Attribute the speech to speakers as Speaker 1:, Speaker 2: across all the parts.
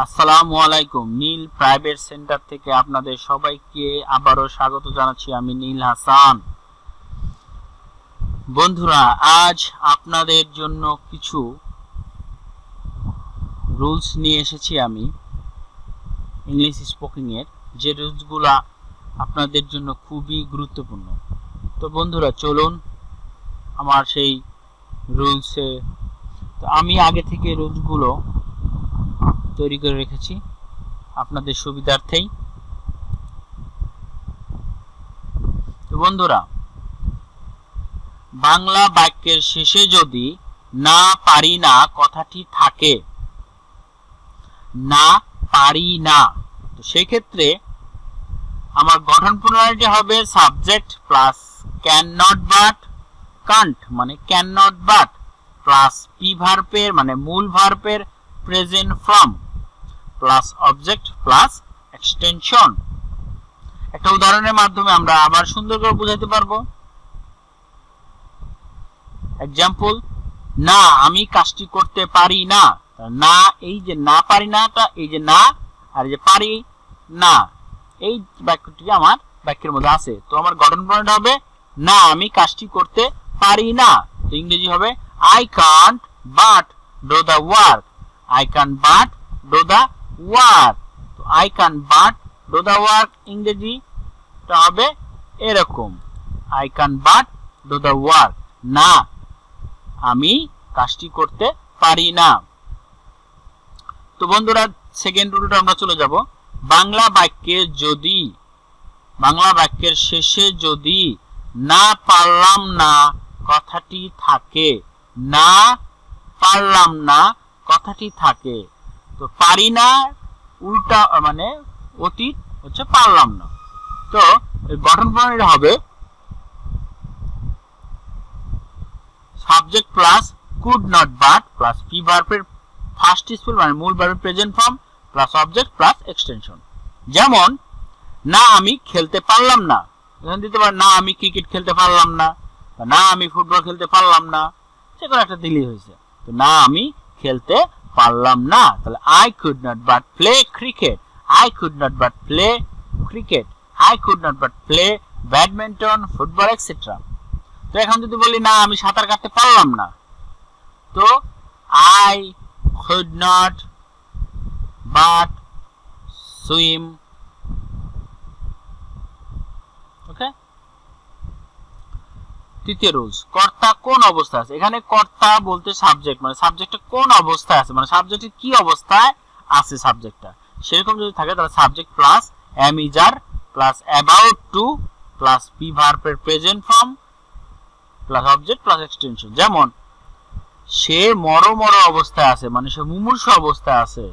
Speaker 1: আসসালামু আলাইকুম। নীল private centre থেকে আপনাদের সবাইকে আবারও স্বাগত জানাচ্ছি। আমি নীল হাসান। বন্ধুরা, আজ আপনাদের জন্য কিছু রুলস নিয়ে এসেছি আমি ইংলিশ স্পোকিং এর, যে রুলসগুলা আপনাদের জন্য খুবই গুরুত্বপূর্ণ। তো বন্ধুরা, চলুন আমার সেই রুলসে। তো আমি আগে থেকে রুলসগুলো তৈরি করে রেখেছি আপনাদের সুবিধার্থেই। তো বন্ধুরা, বাংলা বাক্যের শেষে যদি না পারি না কথাটি থাকে, না পারি না, তো সেই ক্ষেত্রে আমার গঠন প্রণালীটি হবে subject plus can not but, can't মানে can not but, plus P ভার্বের মানে মূল ভার্বের present form, plus object plus extension. একটা উদাহরণের মাধ্যমে আমরা আবার সুন্দর করে বুঝাতে পারবো। এক্সাম্পল, না আমি কাজটি করতে পারি না। না, এই যে না পারি নাটা, এই যে না আর এই যে পারি না, এই বাক্যটি আমার বাক্যের মধ্যে আছে। তো আমার গঠন প্রণালী হবে না আমি কাজটি করতে পারি না। তো ইংরেজি হবে I can't but do the work. I can't but do the work. তো I can't but do the work ইংরেজিটা হবে এরকম, I can't but do the work. না আমি কাজটি করতে পারি না। তো বন্ধুরা, সেকেন্ড রুলটা আমরা চলে যাব। বাংলা বাক্যের শেষে যদি না পারলাম না কথাটি থাকে, না পারলাম না কথাটি থাকে, তো পারি না উল্টা মানে অতীত হচ্ছে পারলাম না। তো গঠন প্রণালী হবে subject plus could not but plus P ভার্বের ফার্স্ট স্পেল মানে মূল ভার্বের present form plus object plus extension. যেমন, না আমি খেলতে পারলাম না, এখানে দিতে পারে না আমি ক্রিকেট খেলতে পারলাম না, না আমি ফুটবল খেলতে পারলাম না, যে কোনো একটা দিলেই হয়েছে। তো না আমি খেলতে পারলাম না, তাহলে I could not but play cricket, I could not but play cricket, I could not but play badminton, football etcetera. তো এখন যদি বলি না আমি সাঁতার কাটতে পারলাম না, তো I could not but swim. ওকে। তৃতীয় রুলস, কর্তা কোন অবস্থায় আছে। এখানে কর্তা বলতে সাবজেক্ট, মানে সাবজেক্টটা কোন অবস্থায় আছে, মানে সাবজেক্টের কি অবস্থায় আছে সাবজেক্টটা, সেরকম যদি থাকে তাহলে subject plus am is are plus about to plus P ভার্বের present form plus object plus extension. যেমন, সে মর অবস্থায় আছে, মানে সে মুমূর্ষ অবস্থায় আছে।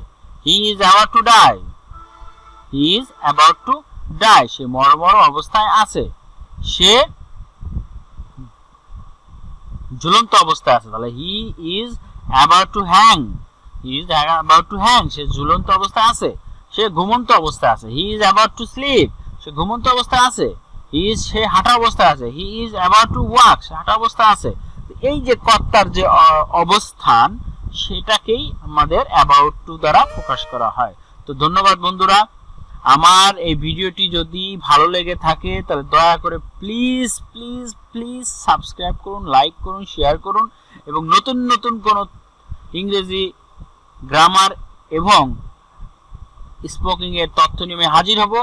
Speaker 1: He is about to die, he is about to die, সে মর অবস্থায় আছে। সে ঝুলন্ত অবস্থায় আছে, তাহলে he is about to hang, he is about to hang, সে ঝুলন্ত অবস্থায় আছে। সে ঘুমন্ত অবস্থায় আছে, he is about to sleep, সে ঘুমন্ত অবস্থায় আছে। সে হাঁটা অবস্থায় আছে, he is about to walk, সে হাঁটা অবস্থায় আছে। এই যে কর্তার যে অবস্থান, সেটাকেই আমাদের অ্যাবাউট টু দ্বারা প্রকাশ করা হয়। তো ধন্যবাদ বন্ধুরা। আমার এই ভিডিওটি যদি ভালো লেগে থাকে তাহলে দয়া করে প্লিজ প্লিজ প্লিজ সাবস্ক্রাইব করুন, লাইক করুন, শেয়ার করুন, এবং নতুন নতুন কোন ইংরেজি গ্রামার এবং স্পোকিং এর তথ্য নিয়ে হাজির হব।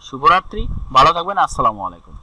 Speaker 1: শুভরাত্রি, ভালো থাকবেন। আসসালামু আলাইকুম।